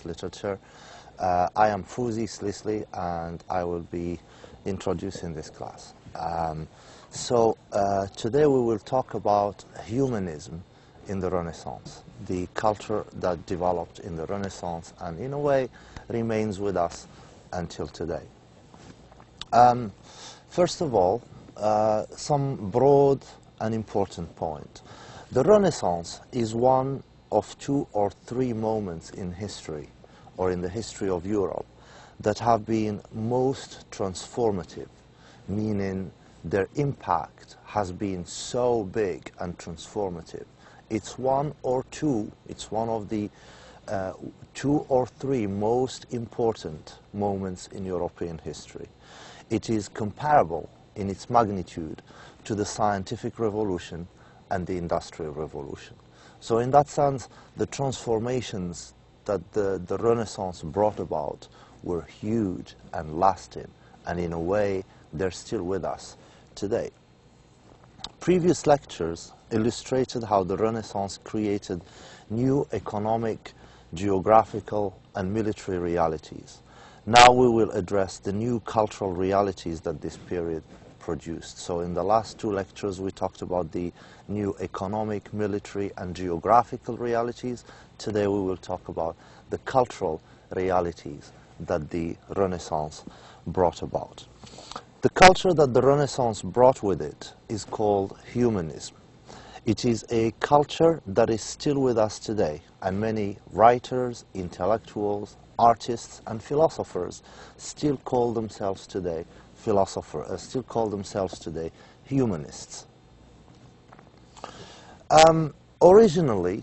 Islamic literature. I am Fuzi Slisli, and I will be introducing this class. Today we will talk about humanism in the Renaissance, the culture that developed in the Renaissance and in a way remains with us until today. First of all, some broad and important point. The Renaissance is one of 2 or 3 moments in history, or in the history of Europe, that have been most transformative, meaning their impact has been so big and transformative. It's one of the 2 or 3 most important moments in European history. It is comparable in its magnitude to the scientific revolution and the industrial revolution. So in that sense, the transformations that the Renaissance brought about were huge and lasting, and in a way they're still with us today. Previous lectures illustrated how the Renaissance created new economic, geographical and military realities. Now we will address the new cultural realities that this period produced. So in the last 2 lectures we talked about the new economic, military and geographical realities. Today we will talk about the cultural realities that the Renaissance brought about. The culture that the Renaissance brought with it is called humanism. It is a culture that is still with us today, and many writers, intellectuals, artists and philosophers still call themselves today humanists. Originally,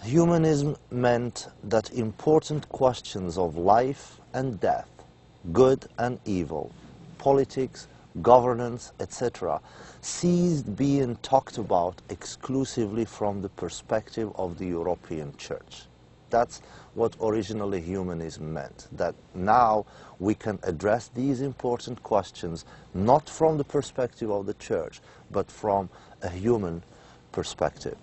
humanism meant that important questions of life and death, good and evil, politics, governance, etc., ceased being talked about exclusively from the perspective of the European Church. That's what originally humanism meant, that now we can address these important questions not from the perspective of the Church, but from a human perspective.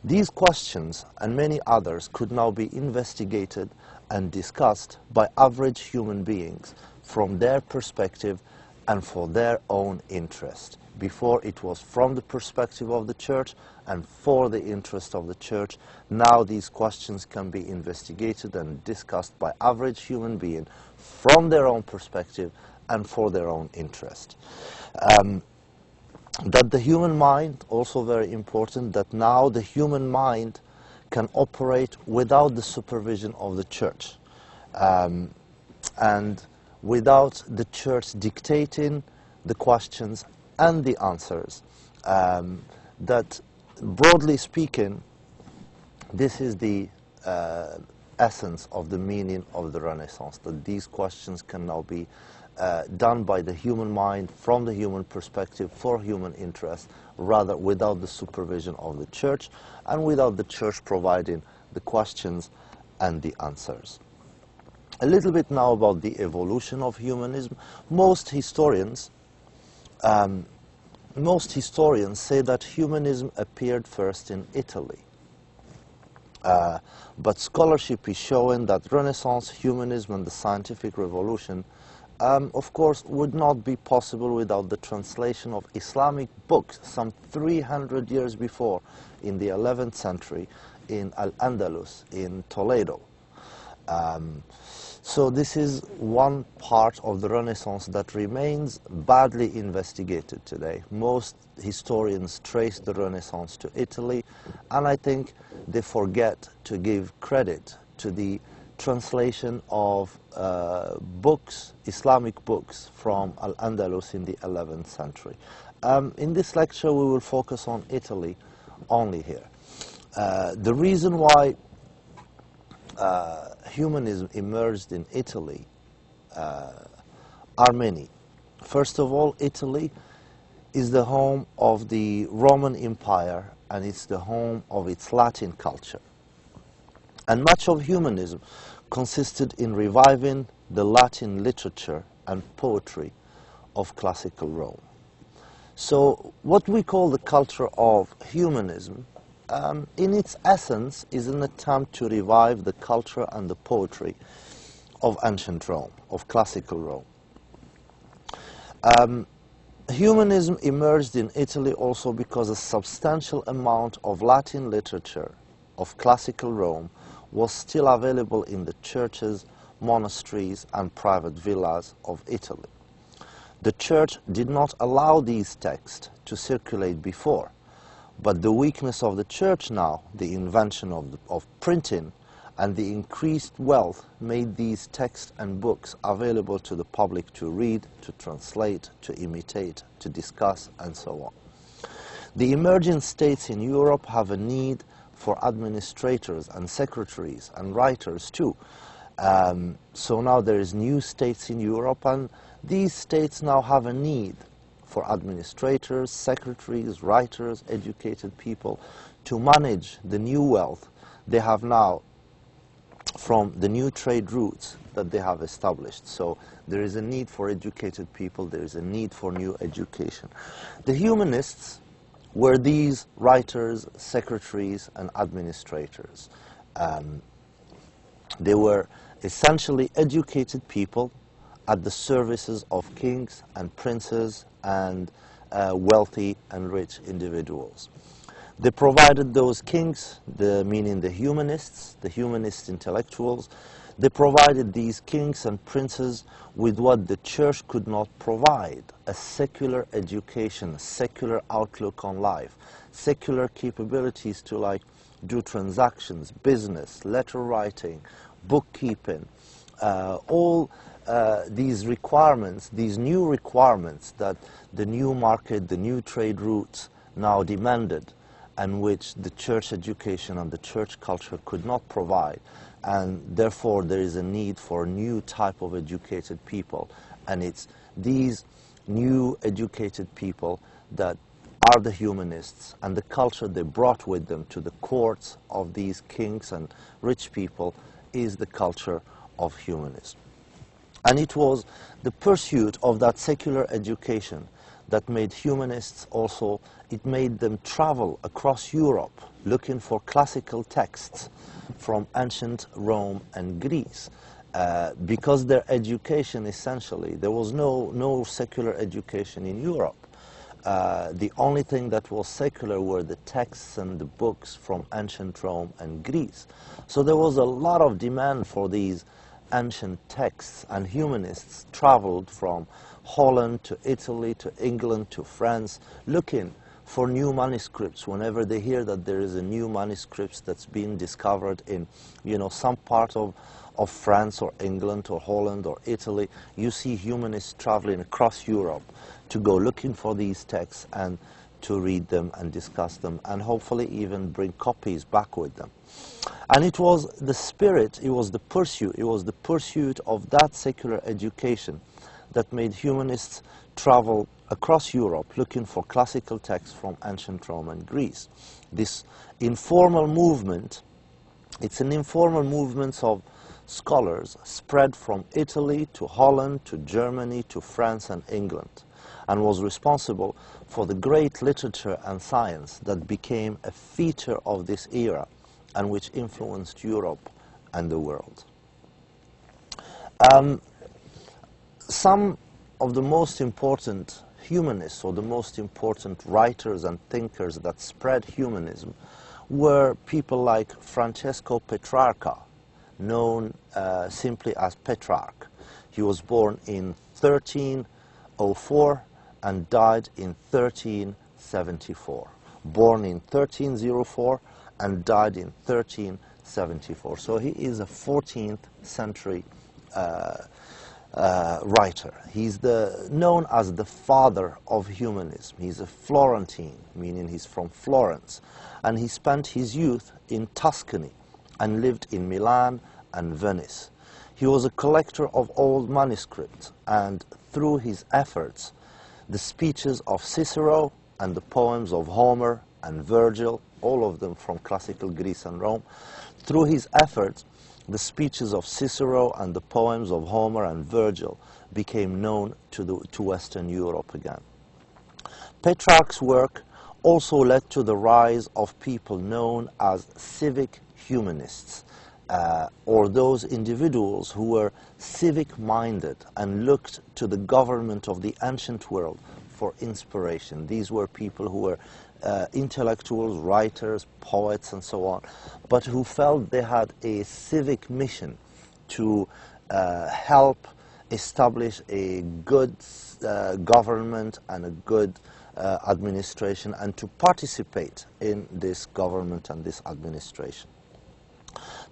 These questions and many others could now be investigated and discussed by average human beings from their perspective and for their own interest. Before it was from the perspective of the Church and for the interest of the Church. Now these questions can be investigated and discussed by average human being from their own perspective and for their own interest. That the human mind, also very important, that now the human mind can operate without the supervision of the Church and without the Church dictating the questions and the answers. That, broadly speaking, this is the essence of the meaning of the Renaissance, that these questions can now be done by the human mind, from the human perspective, for human interest, rather without the supervision of the Church and without the Church providing the questions and the answers. A little bit now about the evolution of humanism. Most historians say that humanism appeared first in Italy. But scholarship is showing that Renaissance, humanism and the scientific revolution of course would not be possible without the translation of Islamic books some 300 years before, in the 11th century, in Al-Andalus, in Toledo. So this is one part of the Renaissance that remains badly investigated today. Most historians trace the Renaissance to Italy, and I think they forget to give credit to the translation of books, Islamic books from Al-Andalus in the 11th century. In this lecture we will focus on Italy only here. The reason why humanism emerged in Italy are many. First of all, Italy is the home of the Roman Empire and it's the home of its Latin culture. And much of humanism consisted in reviving the Latin literature and poetry of classical Rome. So what we call the culture of humanism in its essence, is an attempt to revive the culture and the poetry of ancient Rome, of classical Rome. Humanism emerged in Italy also because a substantial amount of Latin literature of classical Rome was still available in the churches, monasteries, and private villas of Italy. The church did not allow these texts to circulate before, but the weakness of the church now, the invention of printing, and the increased wealth made these texts and books available to the public to read, to translate, to imitate, to discuss, and so on. The emerging states in Europe have a need for administrators and secretaries and writers too. So now there is new states in Europe, and these states now have a need for administrators, secretaries, writers, educated people to manage the new wealth they have now from the new trade routes that they have established. So there is a need for educated people, there is a need for new education. The humanists were these writers, secretaries, and administrators. They were essentially educated people at the services of kings and princes and wealthy and rich individuals. They provided those kings, meaning the humanist intellectuals, they provided these kings and princes with what the church could not provide: a secular education, a secular outlook on life, secular capabilities to do transactions, business, letter writing, bookkeeping, all these requirements, these new requirements that the new market, the new trade routes now demanded, and which the church education and the church culture could not provide. And therefore there is a need for a new type of educated people, and it's these new educated people that are the humanists, and the culture they brought with them to the courts of these kings and rich people is the culture of humanism. And it was the pursuit of that secular education that made humanists also, it made them travel across Europe looking for classical texts from ancient Rome and Greece. Because their education, essentially, there was no secular education in Europe. The only thing that was secular were the texts and the books from ancient Rome and Greece. So there was a lot of demand for these ancient texts, and humanists traveled from Holland to Italy to England to France looking for new manuscripts. Whenever they hear that there is a new manuscript that's been discovered in, some part of France or England or Holland or Italy, you see humanists traveling across Europe to go looking for these texts and to read them and discuss them, and hopefully even bring copies back with them. And it was the spirit, it was the pursuit of that secular education that made humanists travel across Europe looking for classical texts from ancient Rome and Greece. This informal movement, it's an informal movement of scholars spread from Italy to Holland to Germany to France and England, and was responsible for the great literature and science that became a feature of this era and which influenced Europe and the world. Some of the most important humanists, or the most important writers and thinkers that spread humanism, were people like Francesco Petrarca, known simply as Petrarch. He was born in 1304 and died in 1374. Born in 1304 and died in 1374. So he is a 14th century writer. He's known as the father of humanism. He's a Florentine, meaning he's from Florence, and he spent his youth in Tuscany and lived in Milan and Venice. He was a collector of old manuscripts, and through his efforts, the speeches of Cicero and the poems of Homer and Virgil, all of them from classical Greece and Rome, through his efforts, the speeches of Cicero and the poems of Homer and Virgil became known to Western Europe again. Petrarch's work also led to the rise of people known as civic humanists, or those individuals who were civic-minded and looked to the government of the ancient world for inspiration. These were people who were intellectuals, writers, poets, and so on, but who felt they had a civic mission to help establish a good government and a good administration, and to participate in this government and this administration.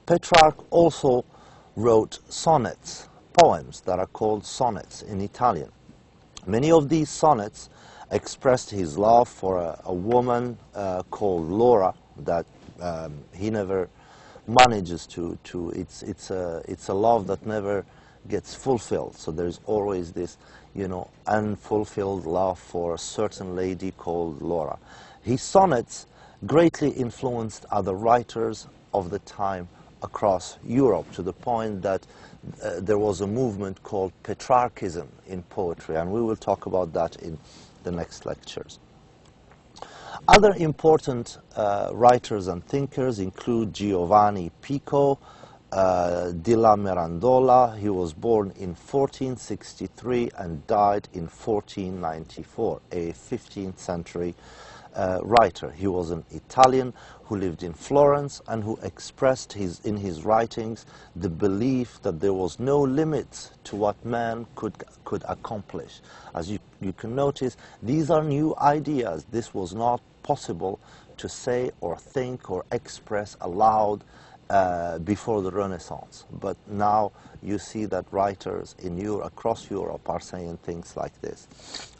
Petrarch also wrote sonnets, poems that are called sonnets in Italian. Many of these sonnets expressed his love for a woman called Laura that he never manages to it's a love that never gets fulfilled. So there's always this, unfulfilled love for a certain lady called Laura. His sonnets greatly influenced other writers of the time across Europe, to the point that there was a movement called Petrarchism in poetry, and we will talk about that in the next lectures. Other important writers and thinkers include Giovanni Pico, di la Mirandola. He was born in 1463 and died in 1494, a 15th century writer. He was an Italian who lived in Florence and who expressed in his writings the belief that there was no limit to what man could accomplish. As you can notice, these are new ideas. This was not possible to say or think or express aloud before the Renaissance. But now you see that writers across Europe are saying things like this.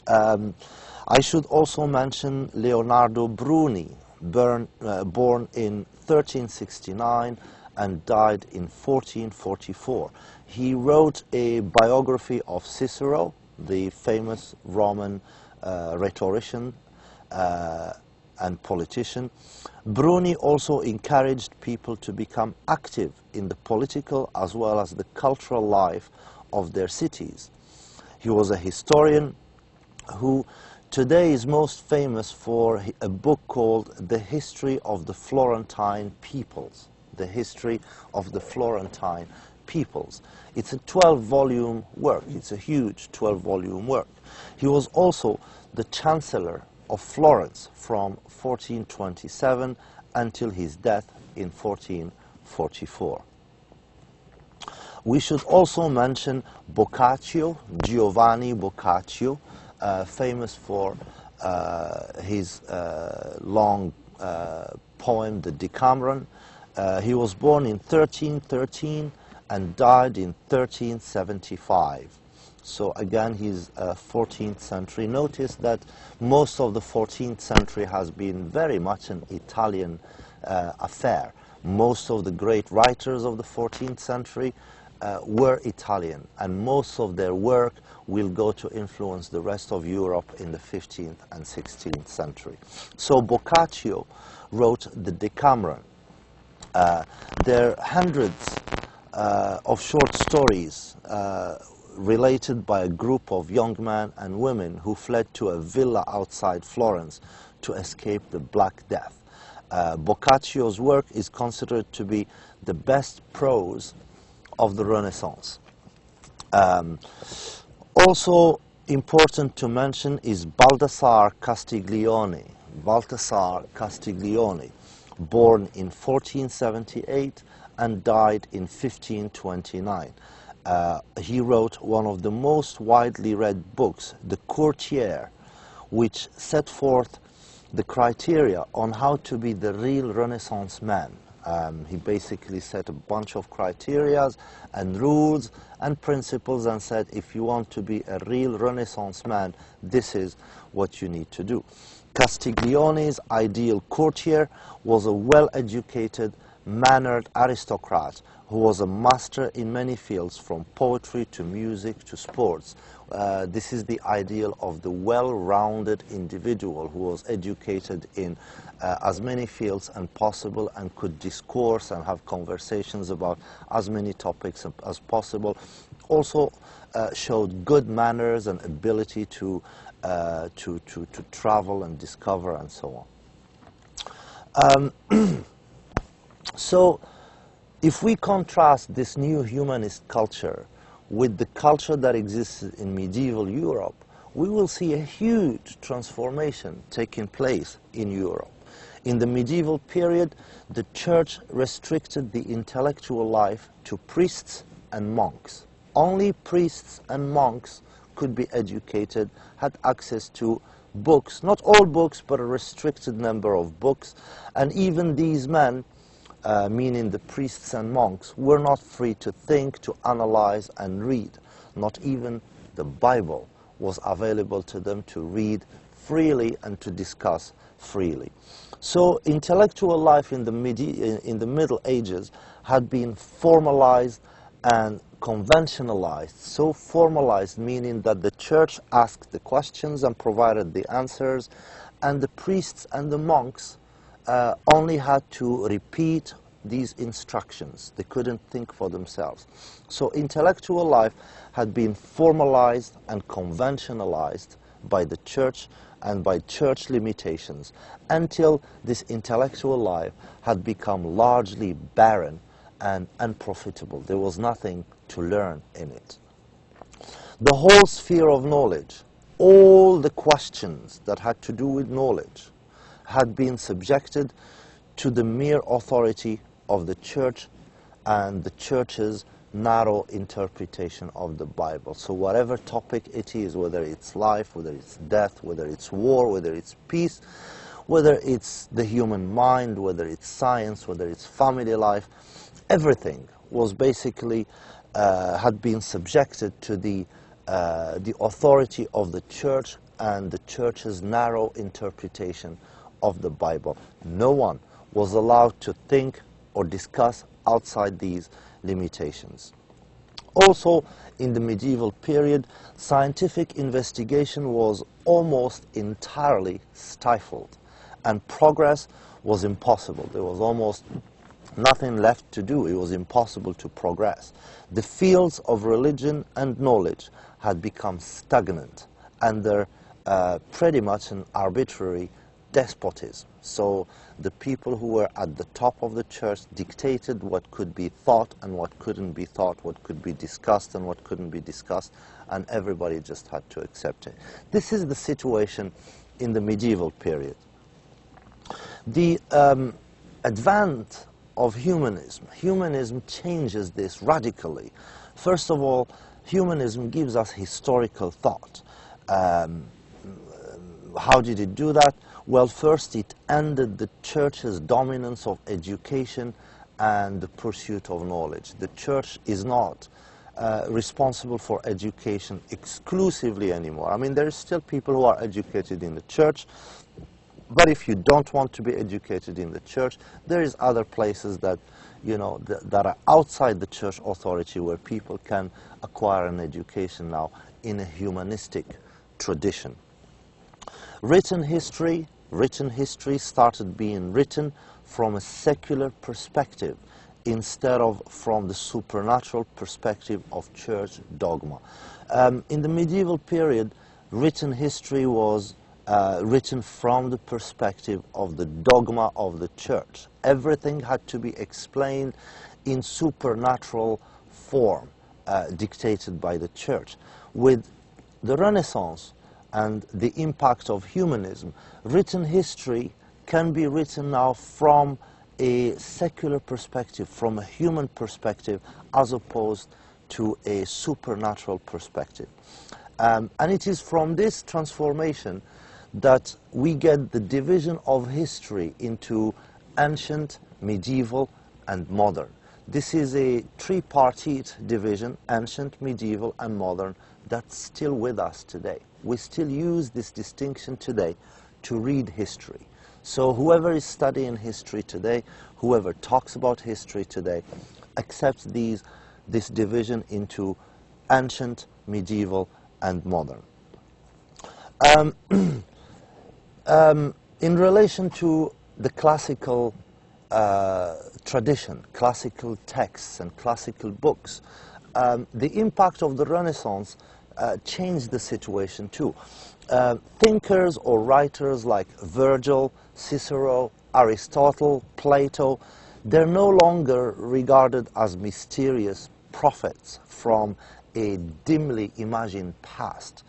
I should also mention Leonardo Bruni, born in 1369 and died in 1444. He wrote a biography of Cicero, the famous Roman rhetorician and politician. Bruni also encouraged people to become active in the political as well as the cultural life of their cities. He was a historian who today is most famous for a book called The History of the Florentine Peoples. The History of the Florentine Peoples. It's a 12-volume work. It's a huge 12-volume work. He was also the Chancellor of Florence from 1427 until his death in 1444. We should also mention Boccaccio, Giovanni Boccaccio, famous for his long poem, the Decameron. He was born in 1313 and died in 1375. So again, he's 14th century. Notice that most of the 14th century has been very much an Italian affair. Most of the great writers of the 14th century were Italian, and most of their work will go to influence the rest of Europe in the 15th and 16th century. So Boccaccio wrote the Decameron. There are hundreds of short stories related by a group of young men and women who fled to a villa outside Florence to escape the Black Death. Boccaccio's work is considered to be the best prose of the Renaissance. Also important to mention is Baldassare Castiglione. Baldassare Castiglione, born in 1478 and died in 1529. He wrote one of the most widely read books, The Courtier, which set forth the criteria on how to be the real Renaissance man. He basically set a bunch of criteria and rules and principles and said, if you want to be a real Renaissance man, this is what you need to do. Castiglione's ideal courtier was a well-educated, mannered aristocrat who was a master in many fields, from poetry to music to sports. This is the ideal of the well-rounded individual who was educated in as many fields as possible and could discourse and have conversations about as many topics as possible. Also showed good manners and ability to travel and discover and so on. So if we contrast this new humanist culture with the culture that existed in medieval Europe, we will see a huge transformation taking place in Europe. In the medieval period, the church restricted the intellectual life to priests and monks. Only priests and monks could be educated, had access to books, not all books, but a restricted number of books, and even these men, meaning the priests and monks, were not free to think, to analyze and read. Not even the Bible was available to them to read freely and to discuss freely. So intellectual life in the Middle Ages had been formalized and conventionalized. So formalized, meaning that the church asked the questions and provided the answers, and the priests and the monks only had to repeat these instructions. They couldn't think for themselves. So intellectual life had been formalized and conventionalized by the church and by church limitations, until this intellectual life had become largely barren and unprofitable. There was nothing to learn in it. The whole sphere of knowledge, all the questions that had to do with knowledge, had been subjected to the mere authority of the church and the church's narrow interpretation of the Bible. So whatever topic it is, whether it's life, whether it's death, whether it's war, whether it's peace, whether it's the human mind, whether it's science, whether it's family life, everything was basically had been subjected to the authority of the church and the church's narrow interpretation of the Bible. No one was allowed to think or discuss outside these limitations. Also, in the medieval period, scientific investigation was almost entirely stifled, and progress was impossible. There was almost nothing left to do. It was impossible to progress. The fields of religion and knowledge had become stagnant under pretty much an arbitrary despotism. So the people who were at the top of the church dictated what could be thought and what couldn't be thought, what could be discussed and what couldn't be discussed, and everybody just had to accept it. This is the situation in the medieval period. The advent of humanism changes this radically. First of all, humanism gives us historical thought. How did it do that? Well, first it ended the church's dominance of education and the pursuit of knowledge. The church is not responsible for education exclusively anymore. I mean, there are still people who are educated in the church, but if you don't want to be educated in the church, there is other places that, you know, that are outside the church authority where people can acquire an education now in a humanistic tradition. Written history started being written from a secular perspective instead of from the supernatural perspective of church dogma. In the medieval period, written history was written from the perspective of the dogma of the church. Everything had to be explained in supernatural form, dictated by the church. With the Renaissance and the impact of humanism, written history can be written now from a secular perspective, from a human perspective, as opposed to a supernatural perspective. And it is from this transformation that we get the division of history into ancient, medieval, and modern. This is a tripartite division, ancient, medieval, and modern, that's still with us today. We still use this distinction today to read history. So whoever is studying history today, whoever talks about history today, accepts this division into ancient, medieval, and modern. In relation to the classical tradition, classical texts and classical books, the impact of the Renaissance changed the situation too. Thinkers or writers like Virgil, Cicero, Aristotle, Plato, they're no longer regarded as mysterious prophets from a dimly imagined past.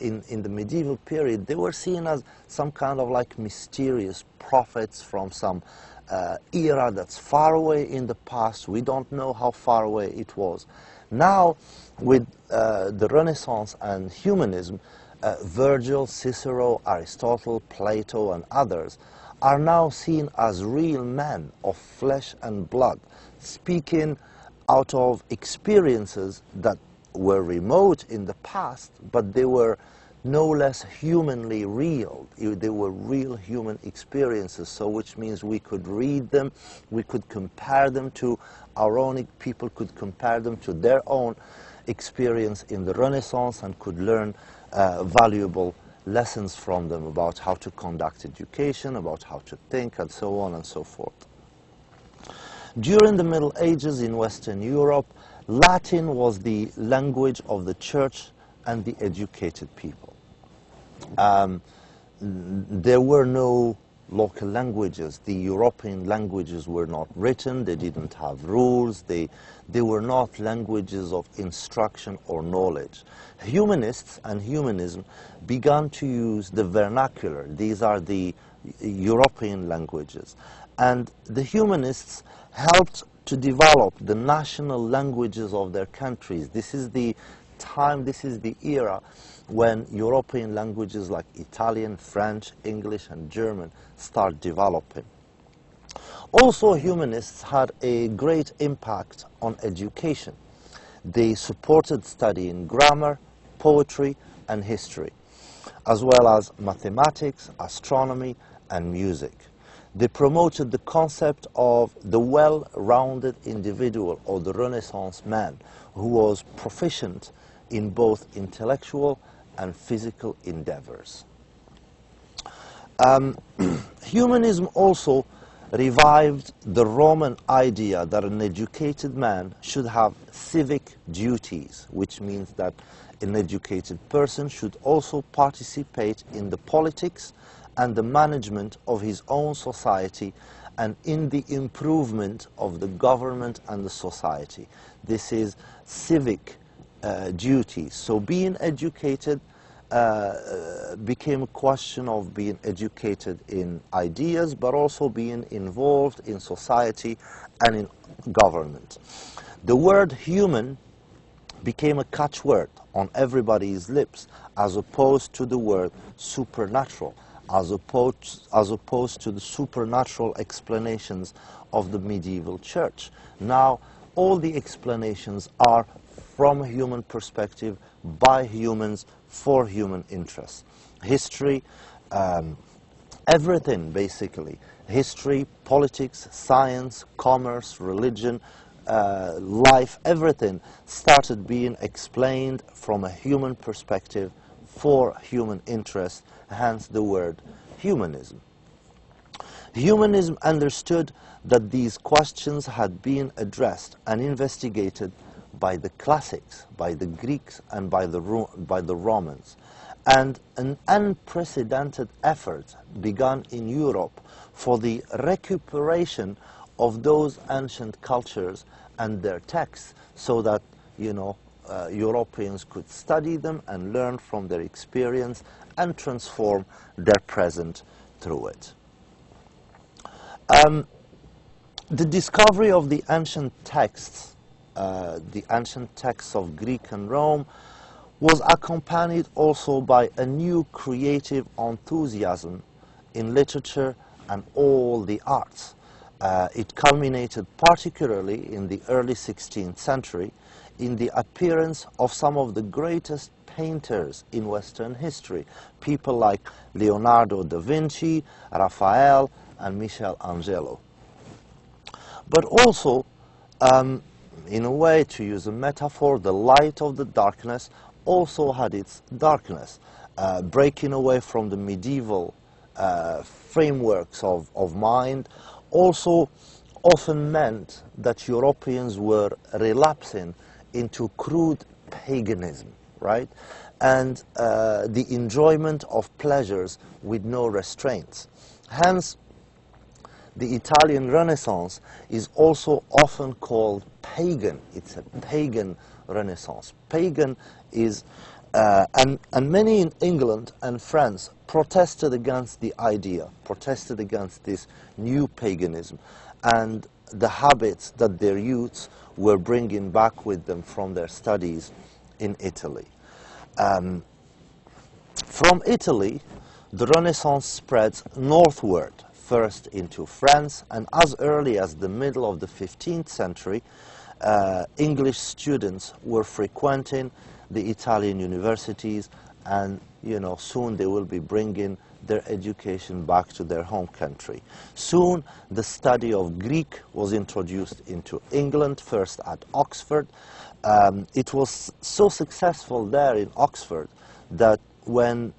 In the medieval period, they were seen as some kind of like mysterious prophets from some era that's far away in the past. We don't know how far away it was. Now, with the Renaissance and humanism, Virgil, Cicero, Aristotle, Plato, and others are now seen as real men of flesh and blood, speaking out of experiences that were remote in the past, but they were no less humanly real. They were real human experiences, so which means we could read them, we could compare them to our own, people could compare them to their own experience in the Renaissance and could learn valuable lessons from them about how to conduct education, about how to think, and so on and so forth. During the Middle Ages in Western Europe, Latin was the language of the church and the educated people. There were no local languages. The European languages were not written, they didn't have rules, they were not languages of instruction or knowledge. Humanists and humanism began to use the vernacular. These are the European languages. And the humanists helped to develop the national languages of their countries. This is the time, this is the era when European languages like Italian, French, English, and German start developing. Also, humanists had a great impact on education. They supported study in grammar, poetry, and history, as well as mathematics, astronomy, and music. They promoted the concept of the well-rounded individual, or the Renaissance man, who was proficient in both intellectual and physical endeavors. Humanism also revived the Roman idea that an educated man should have civic duties, which means that an educated person should also participate in the politics and the management of his own society and in the improvement of the government and the society. This is civic duty. So being educated became a question of being educated in ideas, but also being involved in society and in government. The word human became a catchword on everybody's lips, as opposed to the word supernatural, as opposed to the supernatural explanations of the medieval church. Now, all the explanations are from a human perspective, by humans, for human interests. History, everything basically. History, politics, science, commerce, religion, life, everything started being explained from a human perspective for human interest, hence the word humanism. Humanism understood that these questions had been addressed and investigated by the classics, by the Greeks and by the Romans. And an unprecedented effort began in Europe for the recuperation of those ancient cultures and their texts, so that, Europeans could study them and learn from their experience and transform their present through it. The discovery of the ancient texts of Greek and Rome, was accompanied also by a new creative enthusiasm in literature and all the arts. It culminated particularly in the early 16th century in the appearance of some of the greatest painters in Western history, people like Leonardo da Vinci, Raphael, and Michelangelo. But also, In a way, to use a metaphor, the light of the darkness also had its darkness. Breaking away from the medieval frameworks of mind also often meant that Europeans were relapsing into crude paganism, right? And the enjoyment of pleasures with no restraints. Hence, the Italian Renaissance is also often called pagan. It's a pagan Renaissance. Pagan is, and many in England and France protested against the idea, protested against this new paganism and the habits that their youths were bringing back with them from their studies in Italy. From Italy, the Renaissance spreads northward, first into France, and as early as the middle of the 15th century, English students were frequenting the Italian universities, and soon they will be bringing their education back to their home country. Soon the study of Greek was introduced into England, first at Oxford. It was so successful there in Oxford that when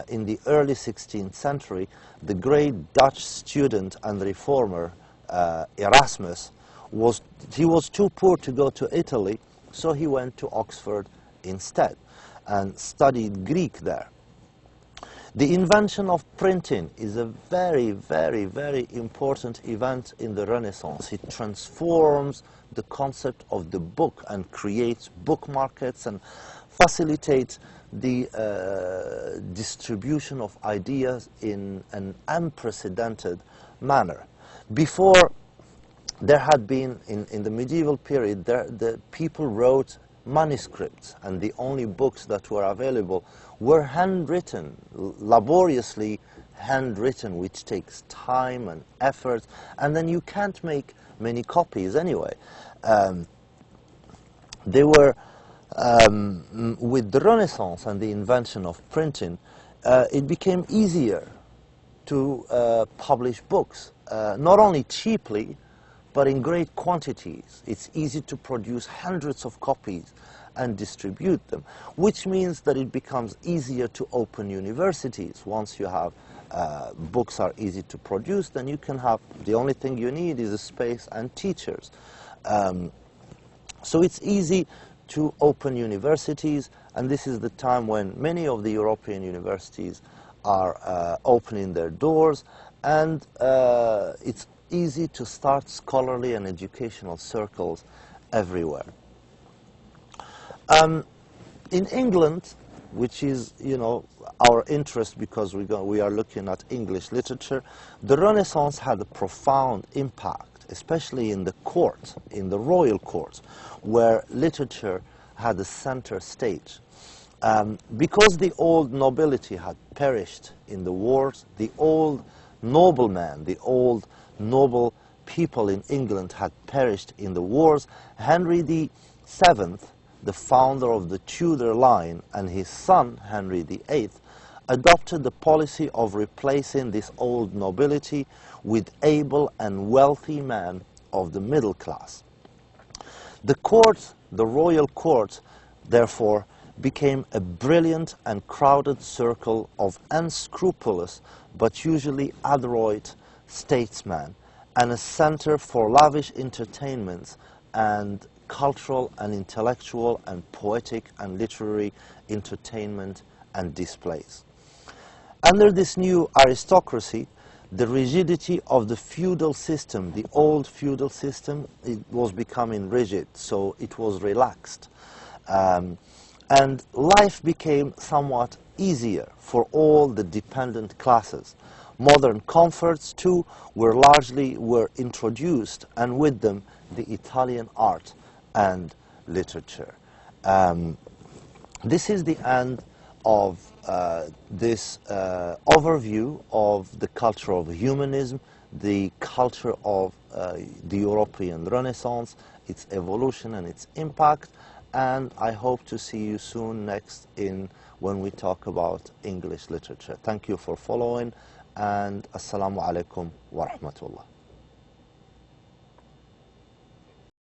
in the early 16th century, the great Dutch student and reformer Erasmus was too poor to go to Italy, so he went to Oxford instead and studied Greek there. The invention of printing is a very, very, very important event in the Renaissance. It transforms the concept of the book and creates book markets and facilitates the distribution of ideas in an unprecedented manner. Before, there had been, in the medieval period, the people wrote manuscripts, and the only books that were available were handwritten, laboriously handwritten, which takes time and effort, and then you can't make many copies anyway. They were with the Renaissance and the invention of printing, it became easier to publish books, not only cheaply, but in great quantities. It's easy to produce hundreds of copies and distribute them, which means that it becomes easier to open universities. Once you have books are easy to produce, then you can have, the only thing you need is a space and teachers. So it's easy to open universities, and this is the time when many of the European universities are opening their doors, and it's easy to start scholarly and educational circles everywhere. In England, which is, our interest because we are looking at English literature, the Renaissance had a profound impact, especially in the court, in the royal court, where literature had a center stage. Because the old nobility had perished in the wars, the old noblemen, the old noble people in England had perished in the wars, Henry VII, the founder of the Tudor line, and his son, Henry VIII, adopted the policy of replacing this old nobility with able and wealthy men of the middle class. The court, the royal court, therefore, became a brilliant and crowded circle of unscrupulous but usually adroit statesmen, and a center for lavish entertainments and cultural and intellectual and poetic and literary entertainment and displays. Under this new aristocracy, the rigidity of the feudal system, the old feudal system, it was becoming rigid, so it was relaxed. And life became somewhat easier for all the dependent classes. Modern comforts, too, were introduced, and with them the Italian art and literature. This is the end of this overview of the culture of humanism, the culture of the European Renaissance, its evolution and its impact, and I hope to see you soon next when we talk about English literature. Thank you for following, and Assalamu alaikum wa rahmatullah.